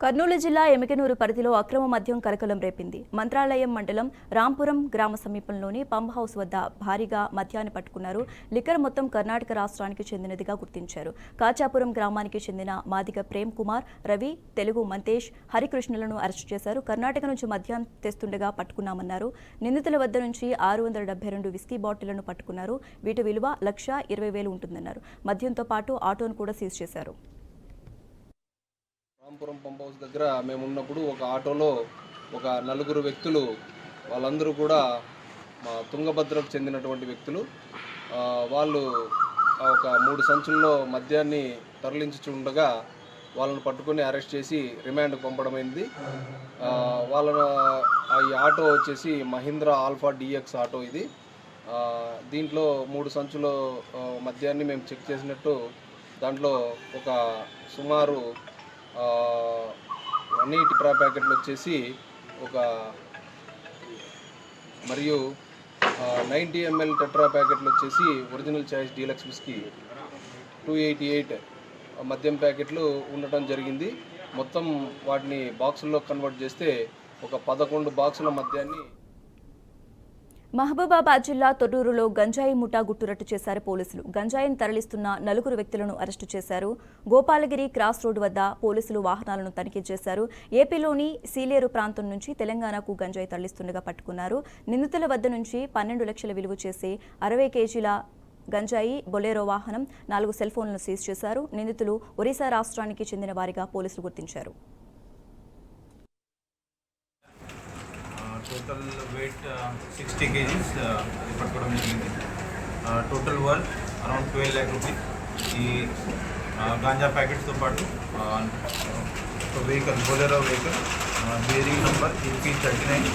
కర్నూలు జిల్లా ఎమికనూరు పరిధిలో అక్రమ మద్యం కలకలం రేపింది. మంత్రాలయం మండలం రాంపురం గ్రామ సమీపంలోని పంప్ హౌస్ వద్ద భారీగా మద్యాన్ని పట్టుకున్నారు. లిక్కర్ మొత్తం కర్ణాటక రాష్ట్రానికి చెందినదిగా గుర్తించారు. కాచాపురం గ్రామానికి చెందిన మాదిగ ప్రేమ్ కుమార్, రవి, తెలుగు మంతేష్, హరికృష్ణలను అరెస్టు చేశారు. కర్ణాటక నుంచి మద్యం తెస్తుండగా పట్టుకున్నామన్నారు. నిందితుల వద్ద నుంచి 672 విస్కీ బాటిళ్లను పట్టుకున్నారు. వీటి విలువ 1,20,000 ఉంటుందన్నారు. మద్యంతో పాటు ఆటోను కూడా సీజ్ చేశారు. రాంపురం పంప్ హౌస్ దగ్గర మేము ఉన్నప్పుడు ఒక ఆటోలో ఒక నలుగురు వ్యక్తులు, వాళ్ళందరూ కూడా మా తుంగభద్రకు చెందినటువంటి వ్యక్తులు, వాళ్ళు ఒక 3 సంచుల్లో మద్యాన్ని తరలించుచుండగా వాళ్ళను పట్టుకొని అరెస్ట్ చేసి రిమాండ్కి పంపడమైంది. ఈ ఆటో వచ్చేసి మహీంద్రా ఆల్ఫా డిఎక్స్ ఆటో ఇది. దీంట్లో 3 సంచుల మద్యాన్ని మేము చెక్ చేసినట్టు దాంట్లో ఒక సుమారు 180 టెట్రా ప్యాకెట్లు వచ్చేసి ఒక మరియు 90 ml టెట్రా ప్యాకెట్లు వచ్చేసి ఒరిజినల్ చాయిస్ డీలక్స్ విస్కీ 288 మద్యం ప్యాకెట్లు ఉండటం జరిగింది. మొత్తం వాటిని బాక్సుల్లో కన్వర్ట్ చేస్తే ఒక 11 బాక్సుల మద్యాన్ని. మహబూబాబాద్ జిల్లా తొర్రూరులో గంజాయి ముఠా గుట్టురట్టు చేశారు పోలీసులు. గంజాయిని తరలిస్తున్న 4 వ్యక్తులను అరెస్టు చేశారు. గోపాలగిరి క్రాస్ రోడ్డు వద్ద పోలీసులు వాహనాలను తనిఖీ చేశారు. ఏపీలోని సీలేరు ప్రాంతం నుంచి తెలంగాణకు గంజాయి తరలిస్తుండగా పట్టుకున్నారు. నిందితుల వద్ద నుంచి 12 లక్షల విలువ చేసే 60 కేజీల గంజాయి, బొలెరో వాహనం, 4 సెల్ ఫోన్లను సీజ్ చేశారు. నిందితులు ఒరిస్సా రాష్ట్రానికి చెందిన వారిగా పోలీసులు గుర్తించారు. टोटल वेट 60 kgs पట్టుకోవడం జరిగింది. Total worth around 12 lakh rupees. ఈ గాంజా ప్యాకెట్స్తో పాటు vehicle, Bolero vehicle, bearing number EP39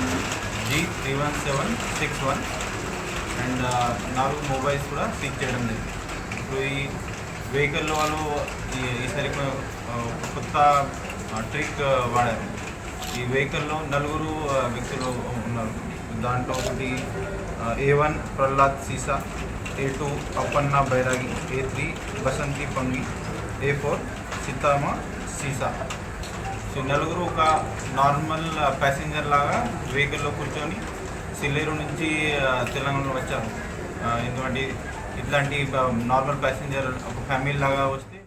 G31761 and 4 mobiles కూడా సీజ్ చేయడం జరిగింది. ఇప్పుడు ఈ వెహికల్లో వాళ్ళు ఈసారి కొత్త ట్రిక్ వాడారు. ఈ వెహికల్లో 4 వ్యక్తులు ఉన్నారు. దాంట్లో ఒకటి A1 ప్రహ్లాద్ సీసా, A2 అప్పన్న బైరాగి, A3 బసంతి పంగి, A4 సీతామ సీసా. సో 4 ఒక నార్మల్ ప్యాసింజర్ లాగా వెహికల్లో కూర్చొని సిల్లేరు నుంచి తెలంగాణలో వచ్చారు. ఇట్లాంటి నార్మల్ ప్యాసింజర్ ఒక ఫ్యామిలీ లాగా వస్తే